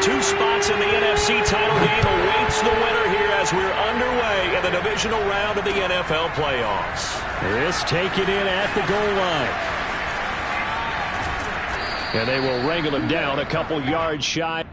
two spots in the NFC title game awaits the winner here as we're underway in the divisional round of the NFL playoffs. This taken in at the goal line. And they will wrangle him down a couple yards shy.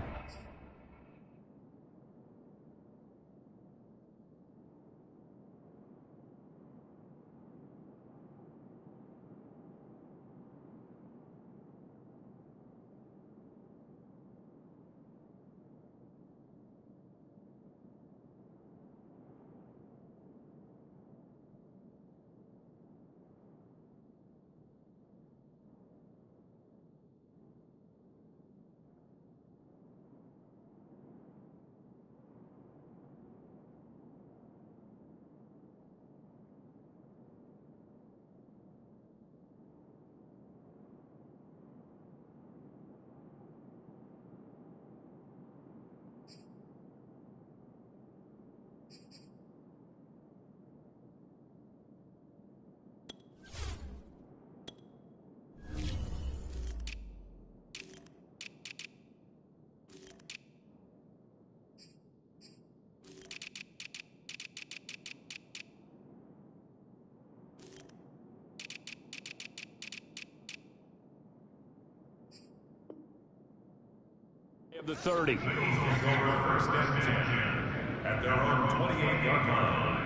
Of the 30. First and 10 at their own 28-yard line.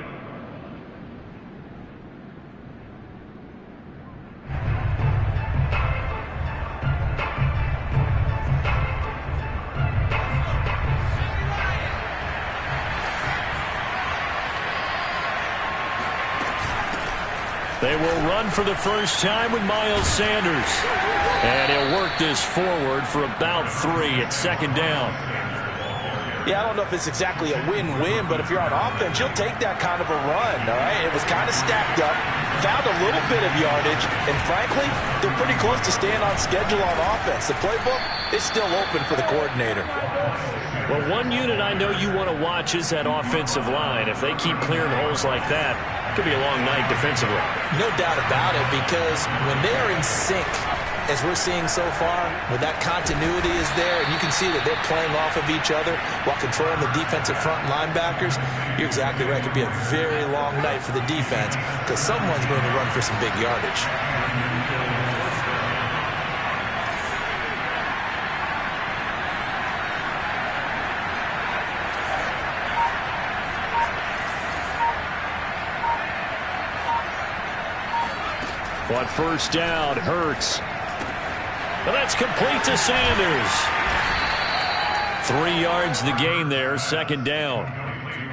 They will run for the first time with Miles Sanders. And he'll work this forward for about 3 at second down. Yeah, I don't know if it's exactly a win-win, but if you're on offense, you'll take that kind of a run, all right? It was kind of stacked up, found a little bit of yardage, and frankly, they're pretty close to staying on schedule on offense. The playbook is still open for the coordinator. Well, one unit I know you want to watch is that offensive line. If they keep clearing holes like that, it could be a long night defensively. No doubt about it, because when they are in sync, as we're seeing so far, when that continuity is there, and you can see that they're playing off of each other while controlling the defensive front linebackers, you're exactly right. It could be a very long night for the defense because someone's going to run for some big yardage. On first down, Hurts. And that's complete to Sanders. 3 yards the gain there, second down.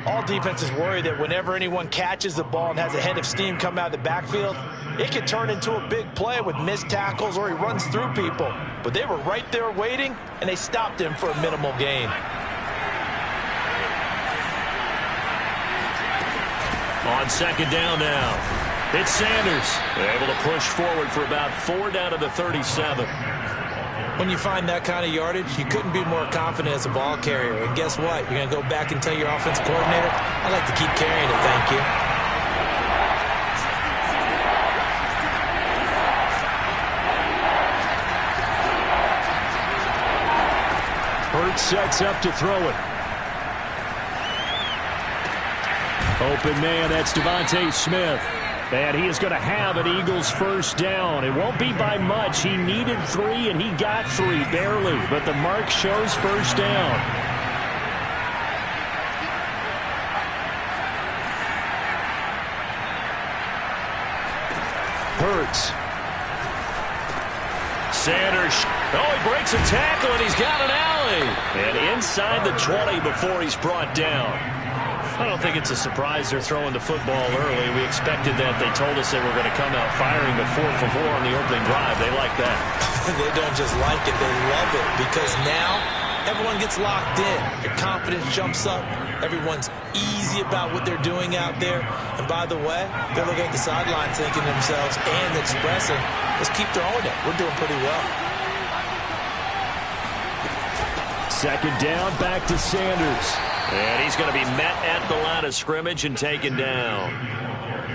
All defenses worry that whenever anyone catches the ball and has a head of steam come out of the backfield, it could turn into a big play with missed tackles or he runs through people. But they were right there waiting, and they stopped him for a minimal gain. On second down now. It's Sanders. Able to push forward for about 4 down to the 37. When you find that kind of yardage, you couldn't be more confident as a ball carrier. And guess what? You're going to go back and tell your offensive coordinator, I'd like to keep carrying it, thank you. Hurts sets up to throw it. Open man, that's Devontae Smith. And he is going to have an Eagles first down. It won't be by much. He needed 3, and he got 3, barely. But the mark shows first down. Hurts. Sanders. Oh, he breaks a tackle, and he's got an alley. And inside the 20 before he's brought down. I don't think it's a surprise they're throwing the football early. We expected that. They told us they were going to come out firing the 4 for 4 on the opening drive. They like that. They don't just like it, they love it, because now everyone gets locked in. Your confidence jumps up. Everyone's easy about what they're doing out there. And by the way, they're looking at the sideline thinking to themselves and expressing, let's keep throwing it. We're doing pretty well. Second down, back to Sanders. And he's going to be met at the line of scrimmage and taken down.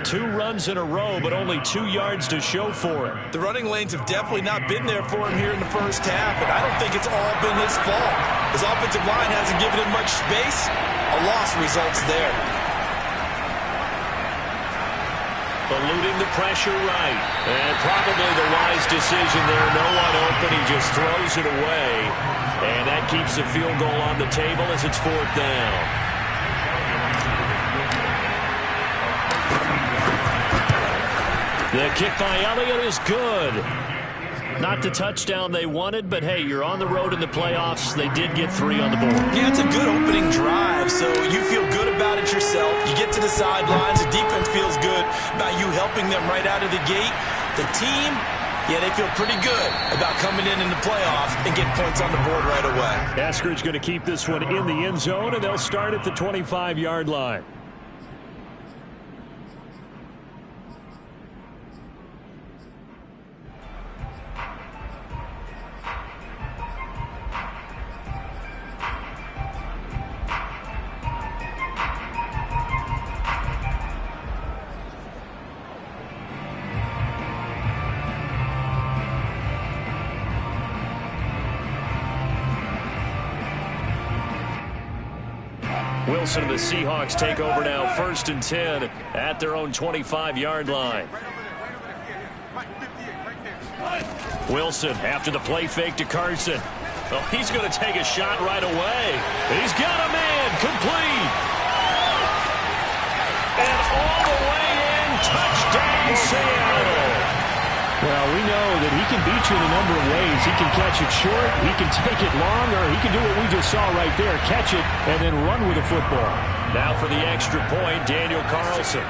2 runs in a row, but only 2 yards to show for it. The running lanes have definitely not been there for him here in the first half, and I don't think it's all been his fault. His offensive line hasn't given him much space. A loss results there. Eluding the pressure right. And probably the wise decision there. No one open. He just throws it away. And that keeps the field goal on the table as it's 4th down. The kick by Elliott is good. Not the touchdown they wanted, but hey, you're on the road in the playoffs. They did get 3 on the board. Yeah, it's a good opening drive, so you feel good about it yourself. You get to the sidelines. The defense feels good about you helping them right out of the gate. The team, yeah, they feel pretty good about coming in the playoffs and getting points on the board right away. Eskridge going to keep this one in the end zone, and they'll start at the 25-yard line. Wilson and the Seahawks take over now, 1st and 10 at their own 25-yard line. Wilson after the play fake to Carson. Oh, he's going to take a shot right away. He's got a man, complete. And all the way in, touchdown Seattle. Well, we know that he can beat you in a number of ways. He can catch it short, he can take it long, or he can do what we just saw right there, catch it and then run with the football. Now for the extra point, Daniel Carlson.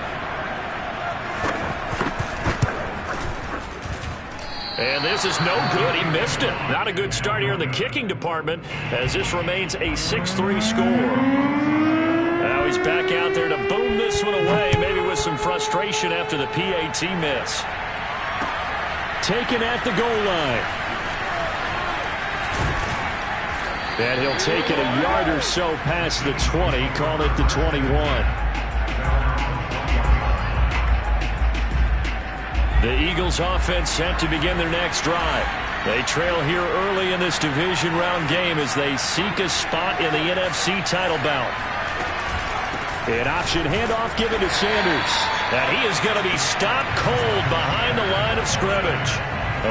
And this is no good. He missed it. Not a good start here in the kicking department as this remains a 6-3 score. Now he's back out there to boom this one away, maybe with some frustration after the PAT miss. Taken at the goal line. And he'll take it a yard or so past the 20, call it the 21. The Eagles offense set to begin their next drive. They trail here early in this division round game as they seek a spot in the NFC title bout. An option handoff given to Sanders. And he is going to be stopped cold behind the line of scrimmage.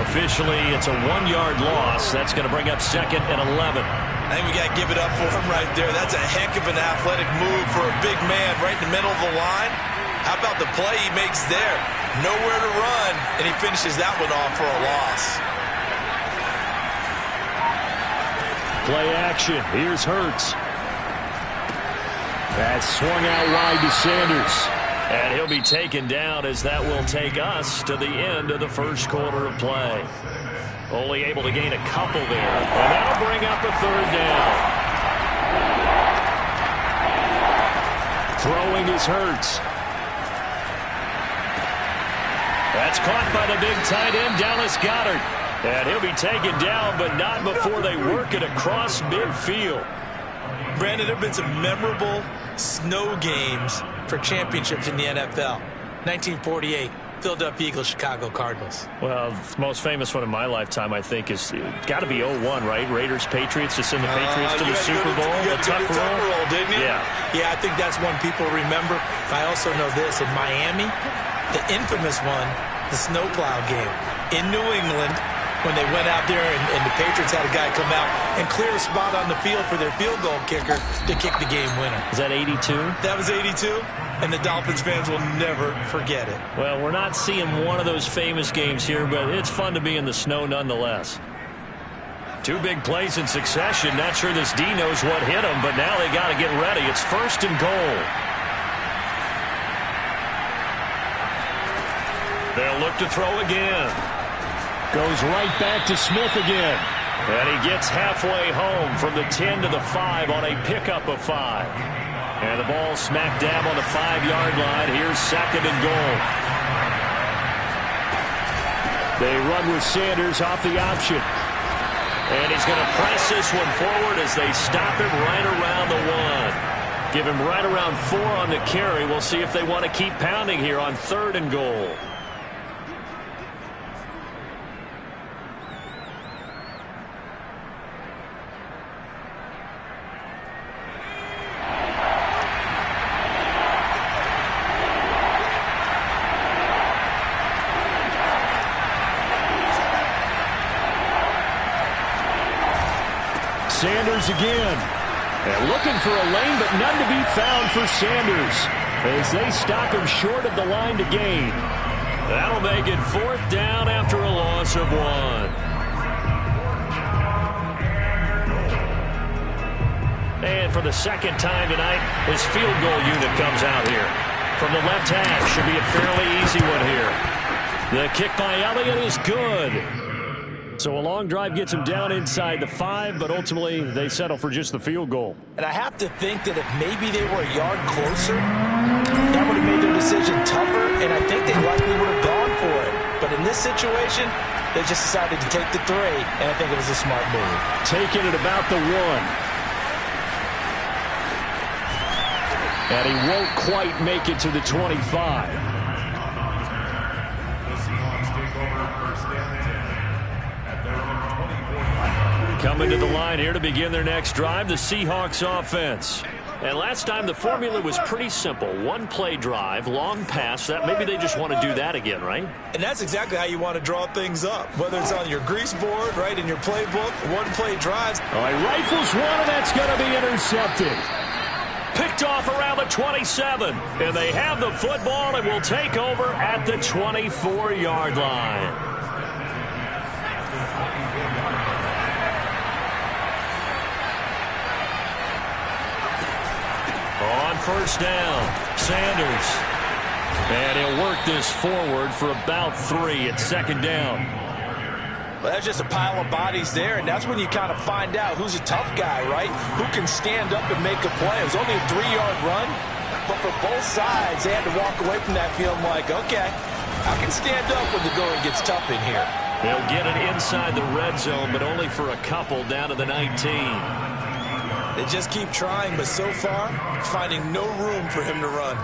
Officially, it's a 1-yard loss. That's going to bring up 2nd and 11. I think we got to give it up for him right there. That's a heck of an athletic move for a big man right in the middle of the line. How about the play he makes there? Nowhere to run, and he finishes that one off for a loss. Play action. Here's Hurts. That's swung out wide to Sanders. And he'll be taken down as that will take us to the end of the first quarter of play. Only able to gain a couple there. And that'll bring up a 3rd down. Throwing is Hurts. That's caught by the big tight end, Dallas Goedert. And he'll be taken down, but not before they work it across midfield. Brandon, there have been some memorable snow games for championships in the NFL. 1948, Philadelphia Eagles, Chicago Cardinals. Well, the most famous one in my lifetime, I think, is got to be 01, right? Raiders, Patriots, to send the Patriots to the Super Bowl. You got to go to the Tuck roll, didn't you? Yeah, I think that's one people remember. I also know this. In Miami, the infamous one, the snowplow game in New England, when they went out there and the Patriots had a guy come out and clear a spot on the field for their field goal kicker to kick the game winner. Is that 82? That was 82, and the Dolphins fans will never forget it. Well, we're not seeing one of those famous games here, but it's fun to be in the snow nonetheless. 2 big plays in succession. Not sure this D knows what hit him, but now they got to get ready. It's 1st and goal. They'll look to throw again. Goes right back to Smith again. And he gets halfway home from the 10 to the 5 on a pickup of 5. And the ball smack dab on the 5-yard line. Here's 2nd and goal. They run with Sanders off the option. And he's going to press this one forward as they stop him right around the 1. Give him right around 4 on the carry. We'll see if they want to keep pounding here on 3rd and goal. Sanders again. And looking for a lane, but none to be found for Sanders as they stop him short of the line to gain. That'll make it 4th down after a loss of 1. And for the second time tonight, his field goal unit comes out here. From the left hash, should be a fairly easy one here. The kick by Elliott is good. So a long drive gets him down inside the 5, but ultimately they settle for just the field goal. And I have to think that if maybe they were a yard closer, that would have made their decision tougher, and I think they likely would have gone for it. But in this situation, they just decided to take the 3, and I think it was a smart move. Taking it about the 1. And he won't quite make it to the 25. Coming to the line here to begin their next drive, the Seahawks offense. And last time the formula was pretty simple. 1-play drive, long pass. That maybe they just want to do that again, right? And that's exactly how you want to draw things up. Whether it's on your grease board, right, in your playbook, 1-play drives. All right, rifles one, and that's going to be intercepted. Picked off around the 27. And they have the football and will take over at the 24-yard line. On 1st down, Sanders. And he'll work this forward for about 3 at 2nd down. Well, that's just a pile of bodies there, and that's when you kind of find out who's a tough guy, right? Who can stand up and make a play. It was only a 3-yard run, but for both sides, they had to walk away from that feeling like, okay, I can stand up when the going gets tough in here. They'll get it inside the red zone, but only for a couple down to the 19. They just keep trying, but so far, finding no room for him to run.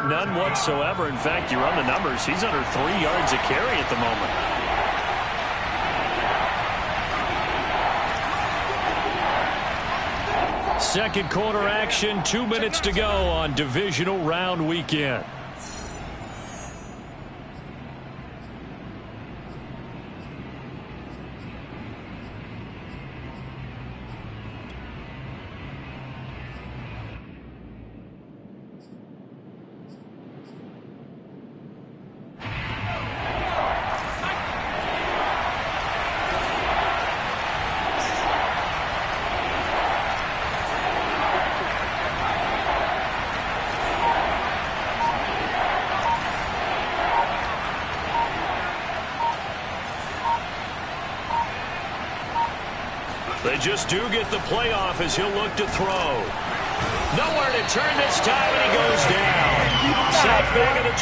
None whatsoever. In fact, you run the numbers. He's under 3 yards a carry at the moment. Second quarter action, 2 minutes to go on divisional round weekend. They just do get the playoff as he'll look to throw. Nowhere to turn this time, and he goes down. Sack back at the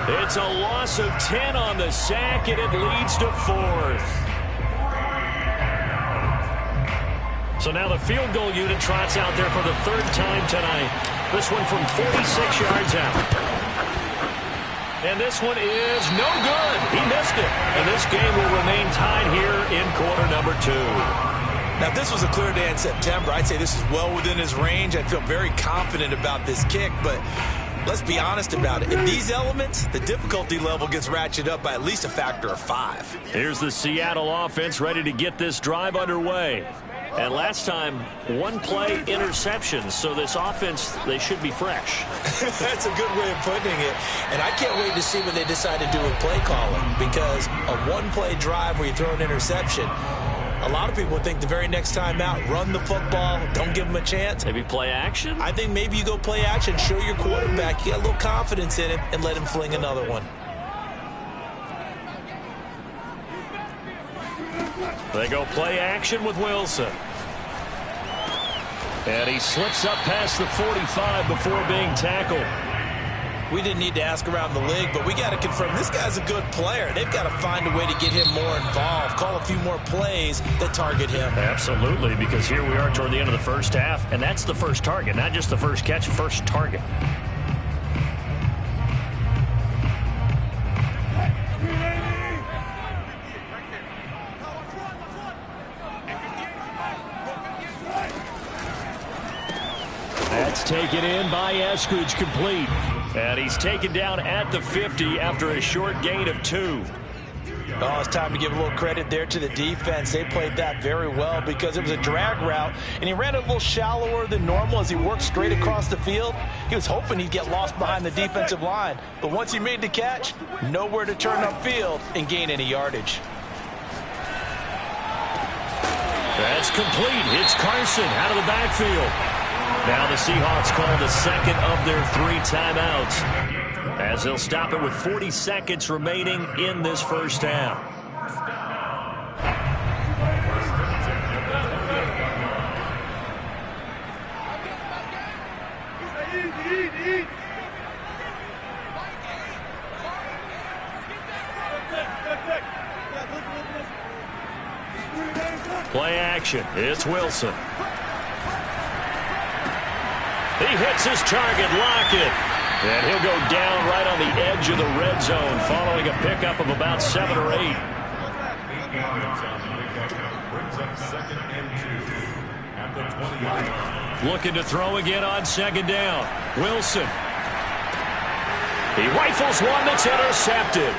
29. It's a loss of 10 on the sack, and it leads to 4th. So now the field goal unit trots out there for the 3rd time tonight. This one from 46 yards out. And this one is no good. He missed it. And this game will remain tied here in quarter number 2. Now, if this was a clear day in September, I'd say this is well within his range. I'd feel very confident about this kick, but let's be honest about it. In these elements, the difficulty level gets ratcheted up by at least a factor of 5. Here's the Seattle offense ready to get this drive underway. And last time, 1-play interceptions, so this offense, they should be fresh. That's a good way of putting it. And I can't wait to see what they decide to do with play calling, because a 1-play drive where you throw an interception, a lot of people think the very next time out, run the football, don't give them a chance. Maybe play action? I think maybe you go play action, show your quarterback you got a little confidence in him, and let him fling another one. They go play action with Wilson. And he slips up past the 45 before being tackled. We didn't need to ask around the league, but we got to confirm this guy's a good player. They've got to find a way to get him more involved, call a few more plays that target him. Absolutely, because here we are toward the end of the first half, and that's the first target, not just the first catch, first target. That's taken in by Eskridge, complete. And he's taken down at the 50 after a short gain of 2. Oh, it's time to give a little credit there to the defense. They played that very well because it was a drag route, and he ran it a little shallower than normal as he worked straight across the field. He was hoping he'd get lost behind the defensive line, but once he made the catch, nowhere to turn upfield and gain any yardage. That's complete. It's Carson out of the backfield. Now the Seahawks call the second of their 3 timeouts, as they'll stop it with 40 seconds remaining in this first half. Play action. It's Wilson. He hits his target, Lockett. And he'll go down right on the edge of the red zone following a pickup of about 7 or 8. Looking to throw again on second down. Wilson. He rifles one that's intercepted.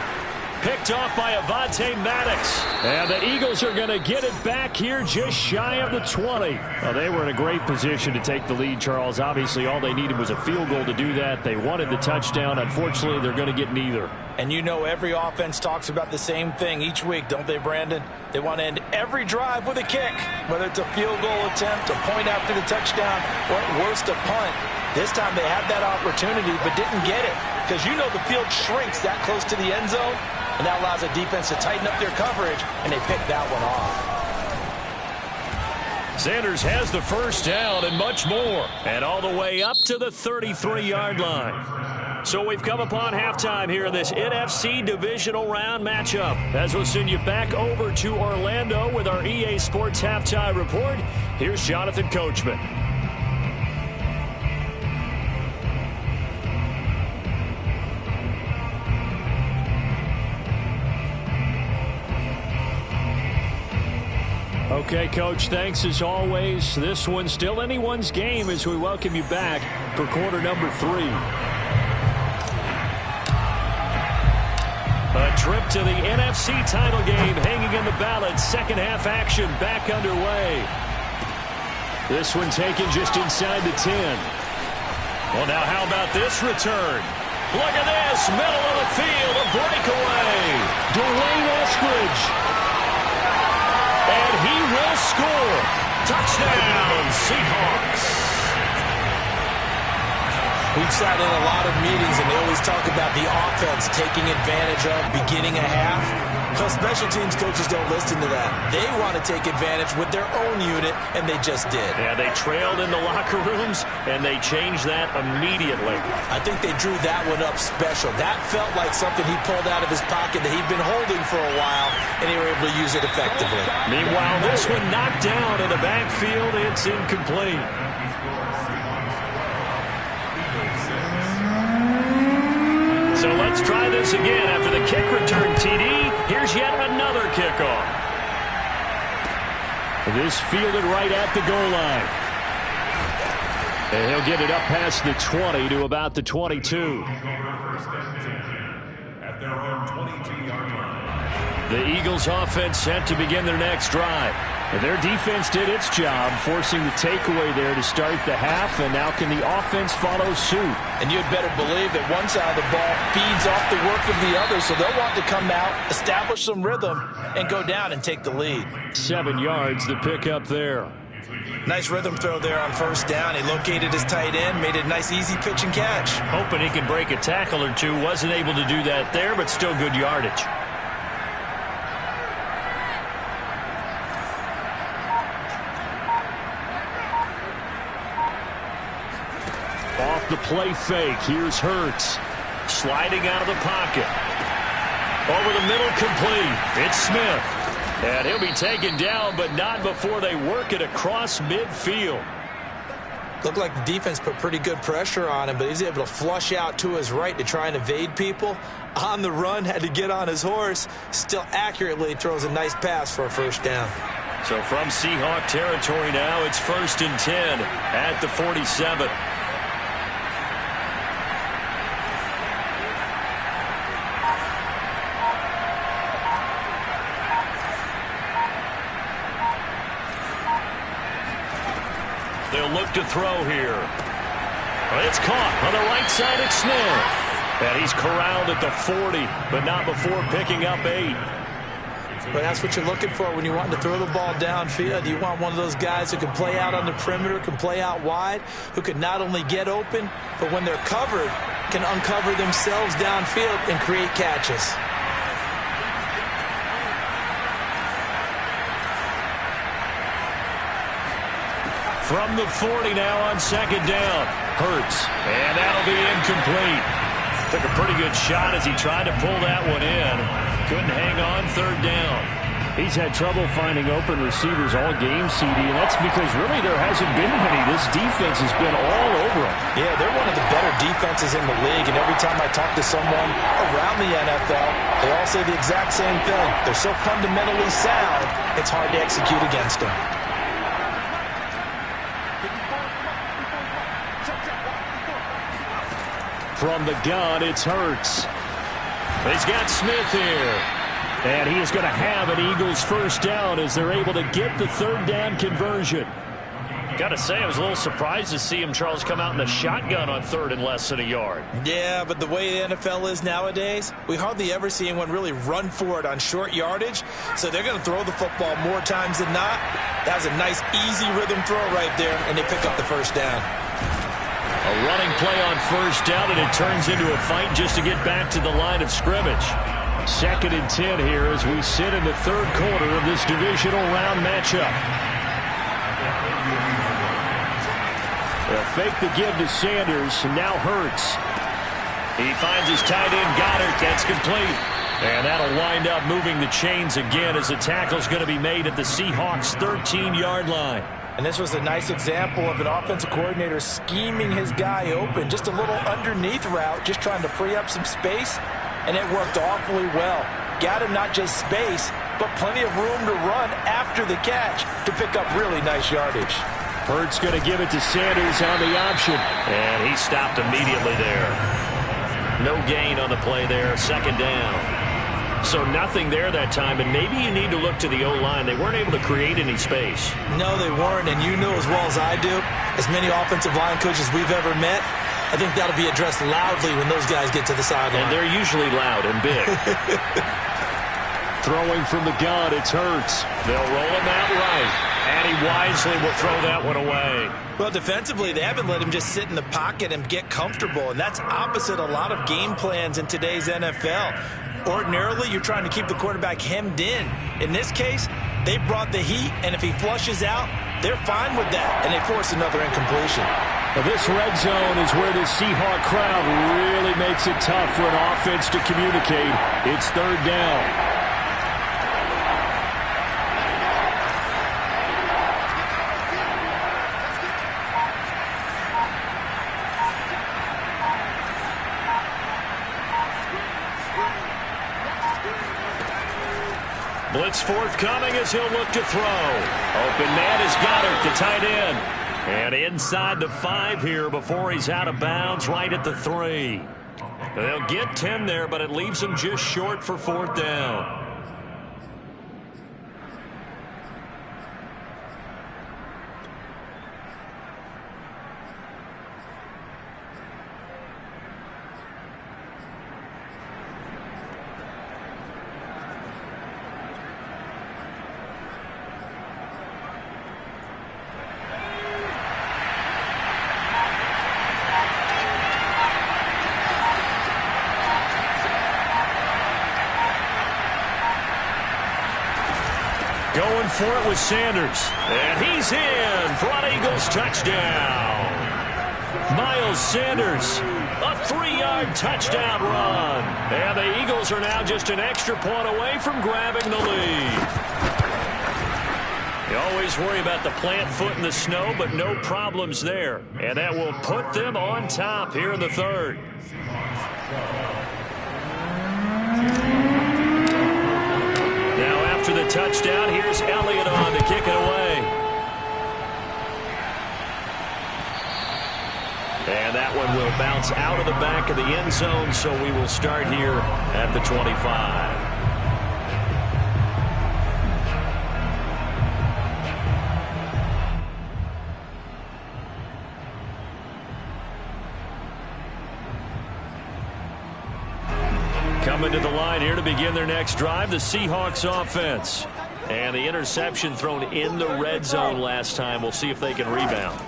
Picked off by Avonte Maddox. And the Eagles are going to get it back here just shy of the 20. Well, they were in a great position to take the lead, Charles. Obviously, all they needed was a field goal to do that. They wanted the touchdown. Unfortunately, they're going to get neither. And you know every offense talks about the same thing each week, don't they, Brandon? They want to end every drive with a kick, whether it's a field goal attempt, a point after the touchdown, or at worst a punt. This time they had that opportunity but didn't get it because you know the field shrinks that close to the end zone. And that allows the defense to tighten up their coverage, and they pick that one off. Sanders has the first down and much more. And all the way up to the 33-yard line. So we've come upon halftime here in this NFC divisional round matchup. As we'll send you back over to Orlando with our EA Sports Halftime Report, here's Jonathan Coachman. Okay, Coach, thanks as always. This one's still anyone's game as we welcome you back for quarter number 3. A trip to the NFC title game hanging in the balance. Second half action back underway. This one taken just inside the 10. Well, now how about this return? Look at this, middle of the field, a breakaway. Dwayne Eskridge. And he will score. Touchdown, Seahawks. We've sat in a lot of meetings, and they always talk about the offense taking advantage of beginning a half. Because special teams coaches don't listen to that. They want to take advantage with their own unit, and they just did. Yeah, they trailed in the locker rooms, and they changed that immediately. I think they drew that one up special. That felt like something he pulled out of his pocket that he'd been holding for a while, and they were able to use it effectively. Meanwhile, this one knocked down in the backfield. It's incomplete. So let's try this again after the kick return, TD. Here's yet another kickoff. This fielded right at the goal line. And he'll get it up past the 20 to about the 22. At their own 22-yard line. The Eagles offense set to begin their next drive. And their defense did its job, forcing the takeaway there to start the half, and now can the offense follow suit? And you'd better believe that one side of the ball feeds off the work of the other, so they'll want to come out, establish some rhythm, and go down and take the lead. 7 yards to pick up there. Nice rhythm throw there on first down. He located his tight end, made it a nice easy pitch and catch. Hoping he could break a tackle or two. Wasn't able to do that there, but still good yardage. Off the play fake, here's Hurts. sliding out of the pocket. Over the middle, complete. It's Smith. And he'll be taken down, but not before they work it across midfield. Looked like the defense put pretty good pressure on him, but he's able to flush out to his right to try and evade people. On the run, had to get on his horse. Still accurately throws a nice pass for a first down. So from Seahawk territory now, it's 1st and 10 at the 47. They'll look to throw here. It's caught on the right side. It's Smith. And he's corralled at the 40, but not before picking up 8. But that's what you're looking for when you want to throw the ball downfield. You want one of those guys who can play out on the perimeter, can play out wide, who can not only get open, but when they're covered, can uncover themselves downfield and create catches. From the 40 now on 2nd down. Hurts. And that'll be incomplete. Took a pretty good shot as he tried to pull that one in. Couldn't hang on 3rd down. He's had trouble finding open receivers all game, CD, and that's because really there hasn't been many. This defense has been all over him. Yeah, they're one of the better defenses in the league, and every time I talk to someone around the NFL, they all say the exact same thing. They're so fundamentally sound, it's hard to execute against them. From the gun, it's Hurts. He's got Smith here. And he is going to have an Eagles first down as they're able to get the 3rd down conversion. Got to say, I was a little surprised to see him, Charles, come out in the shotgun on 3rd and less than a yard. Yeah, but the way the NFL is nowadays, we hardly ever see anyone really run for it on short yardage. So they're going to throw the football more times than not. That was a nice, easy rhythm throw right there, and they pick up the first down. A running play on 1st down, and it turns into a fight just to get back to the line of scrimmage. 2nd and 10 here as we sit in the 3rd quarter of this divisional round matchup. They'll fake the give to Sanders, and now Hurts. He finds his tight end, Goddard. That's complete. And that'll wind up moving the chains again as the tackle's going to be made at the Seahawks' 13-yard line. And this was a nice example of an offensive coordinator scheming his guy open. Just a little underneath route, just trying to free up some space, and it worked awfully well. Got him not just space, but plenty of room to run after the catch to pick up really nice yardage. Hurts going to give it to Sanders on the option. And he stopped immediately there. No gain on the play there, 2nd down. So nothing there that time, and maybe you need to look to the O-line. They weren't able to create any space. No, they weren't, and you know as well as I do, as many offensive line coaches we've ever met, I think that'll be addressed loudly when those guys get to the sideline. And they're usually loud and big. Throwing from the gun, it's Hurts. They'll roll him out right, and he wisely will throw that one away. Well, defensively, they haven't let him just sit in the pocket and get comfortable, and that's opposite a lot of game plans in today's NFL. Ordinarily, you're trying to keep the quarterback hemmed in. In this case, they brought the heat, and if he flushes out, they're fine with that, and they force another incompletion. Well, this red zone is where the Seahawk crowd really makes it tough for an offense to communicate. It's 3rd down. Blitz forthcoming as he'll look to throw. Open man is Goddard, the tight end. And inside the 5 here before he's out of bounds, right at the 3. They'll get 10 there, but it leaves him just short for 4th down. Going for it with Sanders. And he's in for an Eagles touchdown. Miles Sanders, a 3-yard touchdown run. And the Eagles are now just an extra point away from grabbing the lead. You always worry about the plant foot in the snow, but no problems there. And that will put them on top here in the third. Now after the touchdown, here's Elliott on to kick it away. And that one will bounce out of the back of the end zone, so we will start here at the 25. Coming to the line here to begin their next drive, the Seahawks offense. And the interception thrown in the red zone last time. We'll see if they can rebound.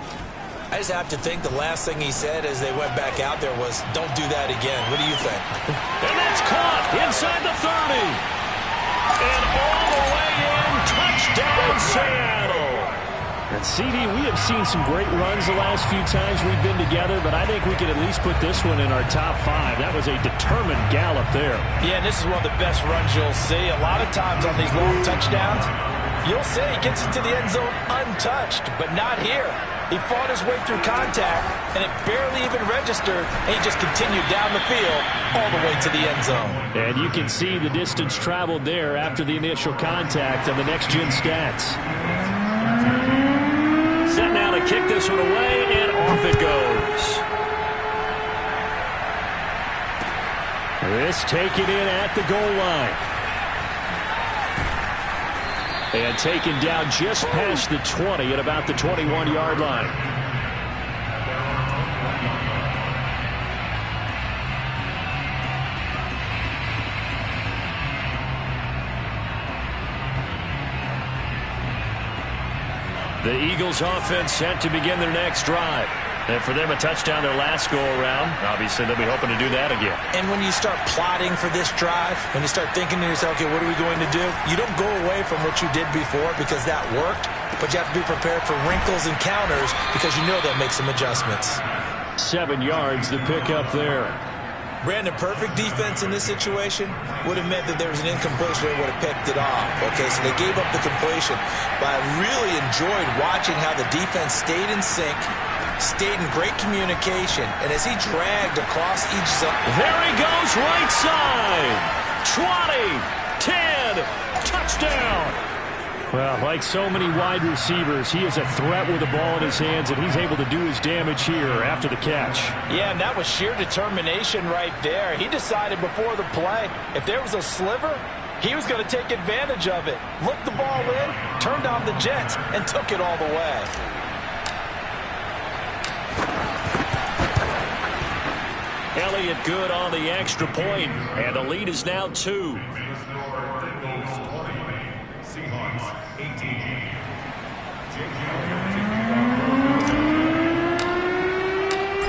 I just have to think the last thing he said as they went back out there was, don't do that again. What do you think? And that's caught inside the 30. And all the way in, touchdown Seattle. And CD, we have seen some great runs the last few times we've been together, but I think we could at least put this one in our top 5. That was a determined gallop there. Yeah, and this is one of the best runs you'll see. A lot of times on these long touchdowns, you'll see he gets into the end zone untouched, but not here. He fought his way through contact, and it barely even registered, and he just continued down the field all the way to the end zone. And you can see the distance traveled there after the initial contact on the next-gen stats. Set now to kick this one away, and off it goes. This taken in at the goal line. And taken down just past the 20 at about the 21-yard line. The Eagles offense set to begin their next drive. And for them, a touchdown their last go-around. Obviously, they'll be hoping to do that again. And when you start plotting for this drive, when you start thinking to yourself, okay, what are we going to do? You don't go away from what you did before because that worked, but you have to be prepared for wrinkles and counters because you know they'll make some adjustments. 7 yards, the pickup there. Brandon, perfect defense in this situation would have meant that there was an incompletion that would have picked it off. Okay, so they gave up the completion. But I really enjoyed watching how the defense stayed in sync, stayed in great communication, and as he dragged across each zone. There he goes, right side. 20, 10, touchdown. Well, like so many wide receivers, he is a threat with the ball in his hands, and he's able to do his damage here after the catch. Yeah, and that was sheer determination right there. He decided before the play, if there was a sliver, he was going to take advantage of it. Looked the ball in, turned on the jets, and took it all the way. Elliott good on the extra point, and the lead is now 2.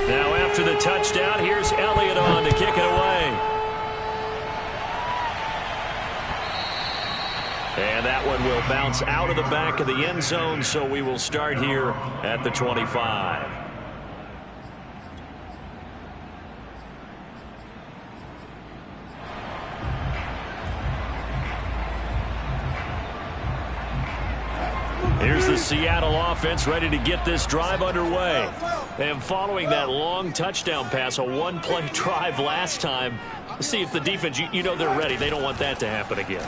Now after the touchdown, here's Elliott on to kick it away. And that one will bounce out of the back of the end zone, so we will start here at the 25. Here's the Seattle offense ready to get this drive underway. And following that long touchdown pass, a one-play drive last time, see if the defense, you know they're ready. They don't want that to happen again.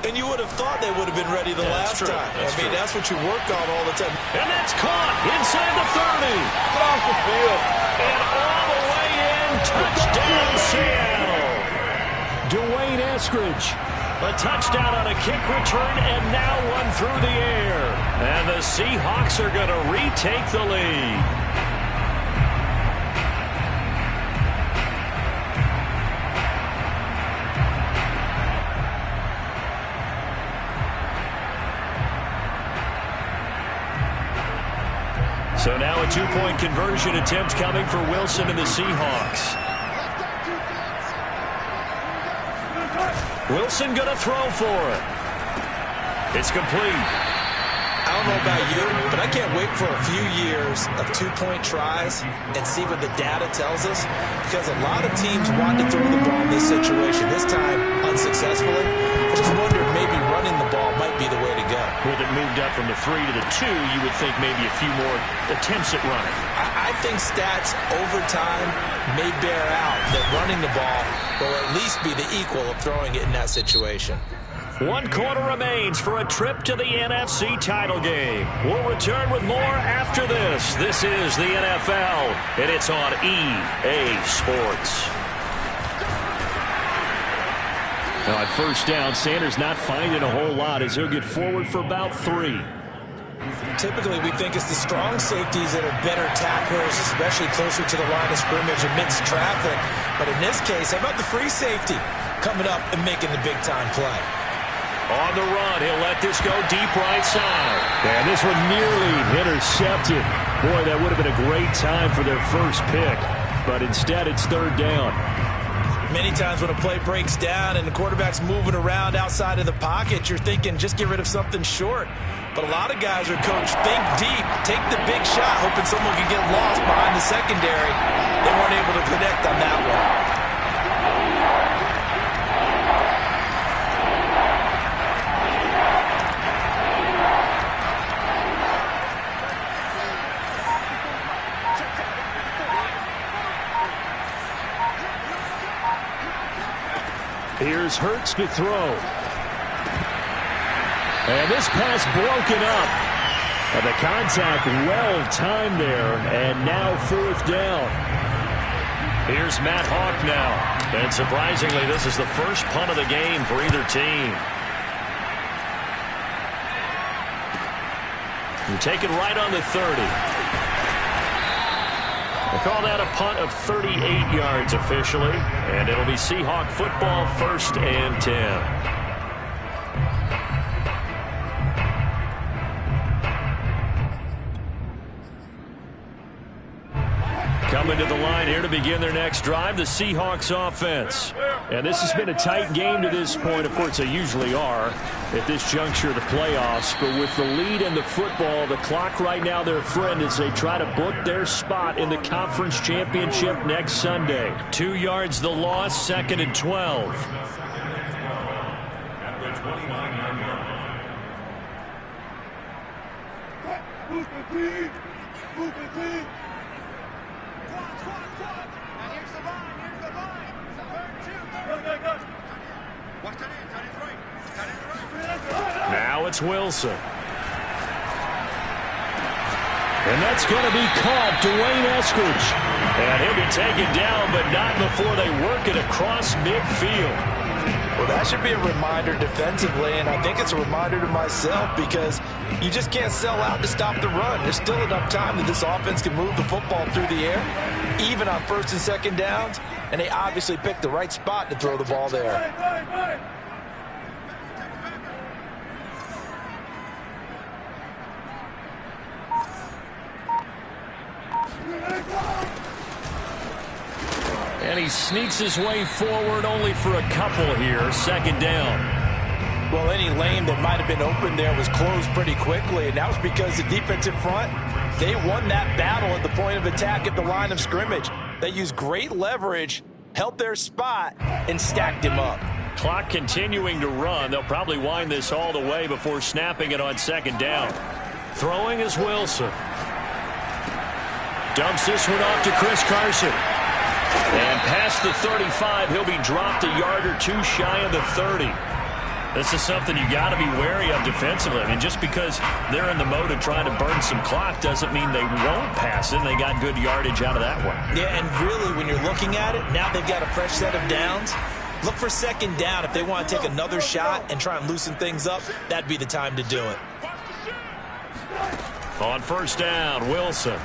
And you would have thought they would have been ready the last time. That's what you work on all the time. And that's caught inside the 30. Off the field. And all the way in, touchdown Seattle. Dwayne Eskridge. A touchdown on a kick return, and now one through the air. And the Seahawks are going to retake the lead. So now a two-point conversion attempt coming for Wilson and the Seahawks. Wilson going to throw for it. It's complete. I don't know about you, but I can't wait for a few years of two-point tries and see what the data tells us, because a lot of teams want to throw the ball in this situation, this time unsuccessfully. I just wonder if maybe running the ball might be the way to go. With it moved up from the 3 to the 2, you would think maybe a few more attempts at running. I think stats over time may bear out that running the ball will at least be the equal of throwing it in that situation. 1 quarter remains for a trip to the NFC title game. We'll return with more after this. This is the NFL, and it's on EA Sports. Now at first down, Sanders not finding a whole lot as he'll get forward for about 3. Typically, we think it's the strong safeties that are better tacklers, especially closer to the line of scrimmage amidst traffic. But in this case, how about the free safety coming up and making the big-time play? On the run, he'll let this go deep right side. And this one nearly intercepted. Boy, that would have been a great time for their first pick. But instead, it's 3rd down. Many times when a play breaks down and the quarterback's moving around outside of the pocket, you're thinking just get rid of something short. But a lot of guys are coached, think deep, take the big shot, hoping someone can get lost behind the secondary. They weren't able to connect on that one. Here's Hurts to throw. And this pass broken up. And the contact well timed there. And now 4th down. Here's Matt Hawk now. And surprisingly, this is the first punt of the game for either team. You take it right on the 30. We'll call that a punt of 38 yards officially, and it'll be Seahawk football, 1st and 10. Coming to the line here to begin their next drive, the Seahawks offense. And this has been a tight game to this point. Of course, they usually are at this juncture of the playoffs. But with the lead in the football, the clock right now their friend as they try to book their spot in the conference championship next Sunday. 2 yards the loss, 2nd and 12. At the 29-yard line. Now it's Wilson. And that's going to be caught, Dwayne Eskridge. And he'll be taken down, but not before they work it across midfield. Well, that should be a reminder defensively, and I think it's a reminder to myself because you just can't sell out to stop the run. There's still enough time that this offense can move the football through the air, even on 1st and 2nd downs, and they obviously picked the right spot to throw the ball there. And he sneaks his way forward only for a couple here. 2nd down. Well, any lane that might have been open there was closed pretty quickly, and that was because the defensive front, they won that battle at the point of attack at the line of scrimmage. They used great leverage, held their spot, and stacked him up. Clock continuing to run. They'll probably wind this all the way before snapping it on 2nd down. Throwing is Wilson. Dumps this one off to Chris Carson. And past the 35, he'll be dropped a yard or 2 shy of the 30. This is something you got to be wary of defensively. I mean, just because they're in the mode of trying to burn some clock doesn't mean they won't pass it. And they got good yardage out of that one. Yeah, and really, when you're looking at it, now they've got a fresh set of downs. Look for 2nd down. If they want to take another shot and try and loosen things up, that'd be the time to do it. On 1st down, Wilson.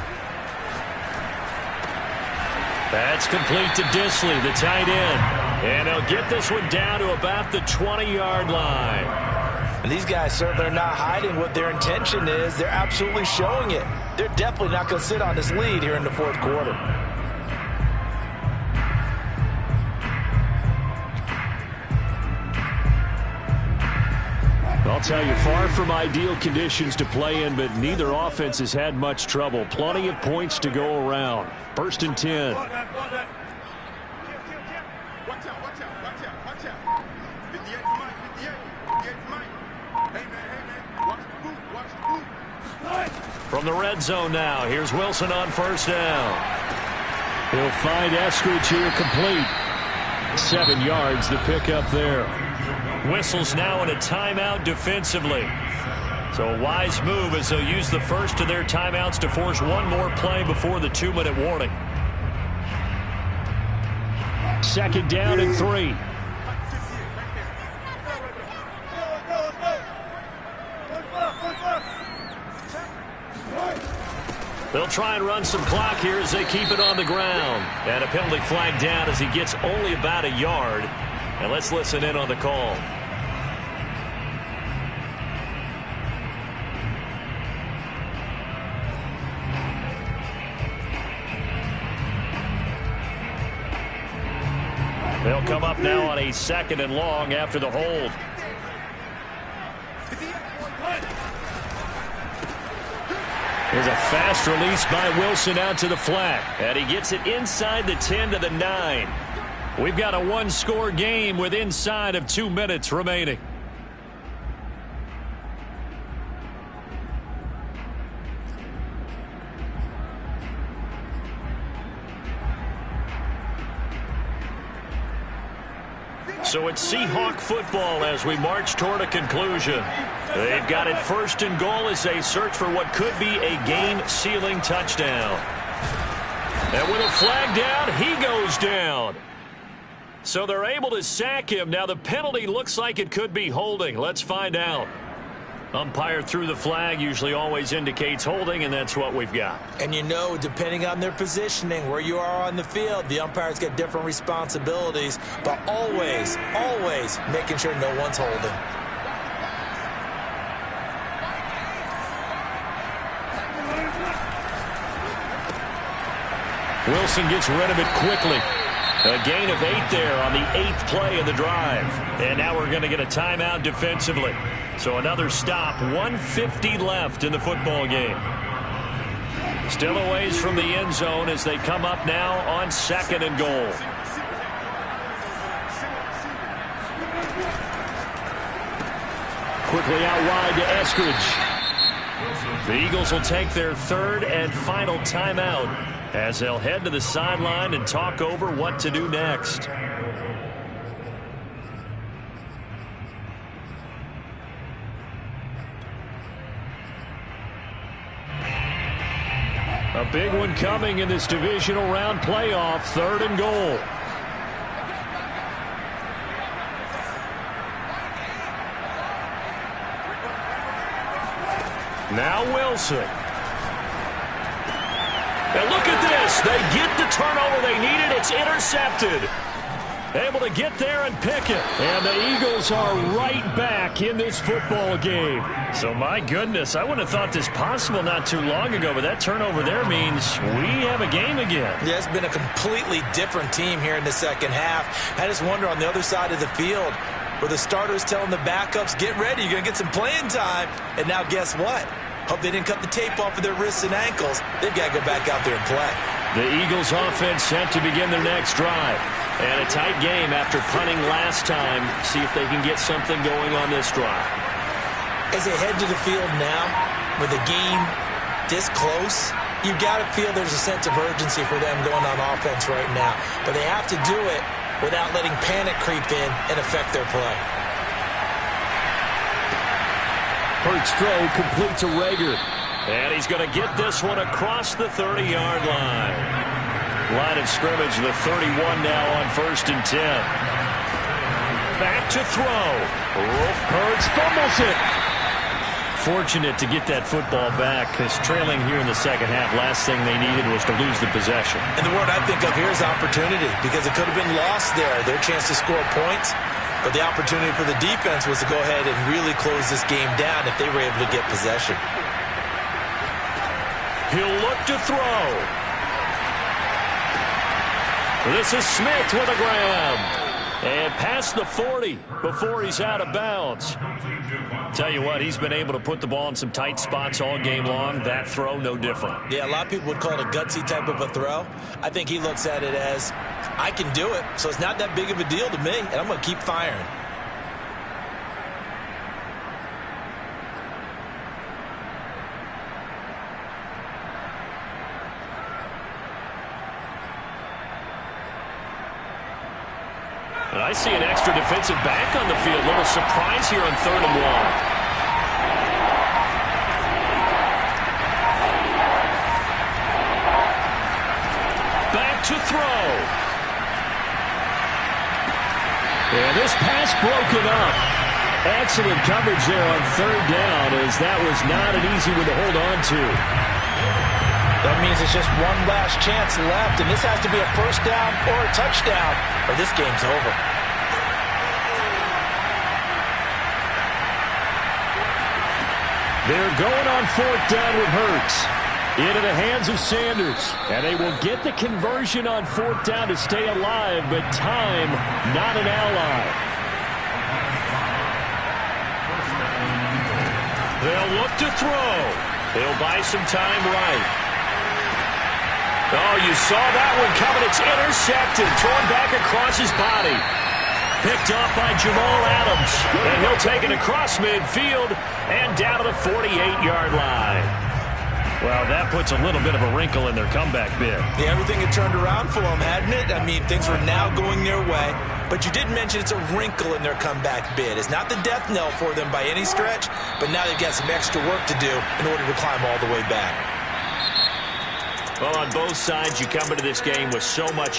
That's complete to Disley, the tight end. And they'll get this one down to about the 20-yard line. And these guys certainly are not hiding what their intention is. They're absolutely showing it. They're definitely not going to sit on this lead here in the 4th quarter. I'll tell you, far from ideal conditions to play in, but neither offense has had much trouble. Plenty of points to go around. 1st and 10. From the red zone now, here's Wilson on 1st down. He'll find Eskridge here complete. 7 yards the pickup there. Whistles now in a timeout defensively. So a wise move as they'll use the first of their timeouts to force one more play before the 2-minute warning. 2nd down and 3. They'll try and run some clock here as they keep it on the ground. And a penalty flag down as he gets only about a yard. And let's listen in on the call. They'll come up now on a 2nd and long after the hold. There's a fast release by Wilson out to the flat. And he gets it inside the 10 to the 9. We've got a one-score game with inside of 2 minutes remaining. So it's Seahawk football as we march toward a conclusion. They've got it 1st and goal as they search for what could be a game-sealing touchdown. And with a flag down, he goes down. So they're able to sack him. Now the penalty looks like it could be holding. Let's find out. Umpire threw the flag, usually always indicates holding, and that's what we've got. And you know, depending on their positioning, where you are on the field, the umpires get different responsibilities, but always, always making sure no one's holding. Wilson gets rid of it quickly. A gain of 8 there on the 8th play of the drive. And now we're going to get a timeout defensively. So another stop, 1:50 left in the football game. Still a ways from the end zone as they come up now on 2nd and goal. Quickly out wide to Eskridge. The Eagles will take their 3rd and final timeout as they'll head to the sideline and talk over what to do next. A big one coming in this divisional round playoff, 3rd and goal. Now Wilson. And look at this. They get the turnover they needed. It's intercepted. Able to get there and pick it. And the Eagles are right back in this football game. So, my goodness, I wouldn't have thought this possible not too long ago, but that turnover there means we have a game again. Yeah, it's been a completely different team here in the 2nd half. I just wonder on the other side of the field, where the starters telling the backups, get ready, you're going to get some playing time. And now guess what? Hope they didn't cut the tape off of their wrists and ankles. They've got to go back out there and play. The Eagles offense set to begin their next drive. And a tight game after punting last time. See if they can get something going on this drive. As they head to the field now, with the game this close, you've got to feel there's a sense of urgency for them going on offense right now. But they have to do it without letting panic creep in and affect their play. Hurts throw complete to Rager. And he's going to get this one across the 30-yard line. Line of scrimmage, the 31 now on 1st and 10. Back to throw. Hurts fumbles it. Fortunate to get that football back, because trailing here in the 2nd half, last thing they needed was to lose the possession. And the word I think of here is opportunity, because it could have been lost there, their chance to score points. But the opportunity for the defense was to go ahead and really close this game down if they were able to get possession. He'll look to throw. This is Smith with a grab. And past the 40 before he's out of bounds. Tell you what, he's been able to put the ball in some tight spots all game long. That throw, no different. Yeah, a lot of people would call it a gutsy type of a throw. I think he looks at it as, I can do it, so it's not that big of a deal to me, and I'm going to keep firing. And I see an extra defensive back on the field. Little surprise here on 3rd and 1. To throw. And this pass broken up. Excellent coverage there on 3rd down, as that was not an easy one to hold on to. That means it's just one last chance left, and this has to be a 1st down or a touchdown, or this game's over. They're going on 4th down with Hurts. Into the hands of Sanders. And they will get the conversion on 4th down to stay alive, but time, not an ally. They'll look to throw. They'll buy some time right. Oh, you saw that one coming. It's intercepted. Thrown back across his body. Picked off by Jamal Adams. And he'll take it across midfield and down to the 48-yard line. Well, that puts a little bit of a wrinkle in their comeback bid. Yeah, everything had turned around for them, hadn't it? I mean, things were now going their way. But you did mention it's a wrinkle in their comeback bid. It's not the death knell for them by any stretch, but now they've got some extra work to do in order to climb all the way back. Well, on both sides, you come into this game with so much hope.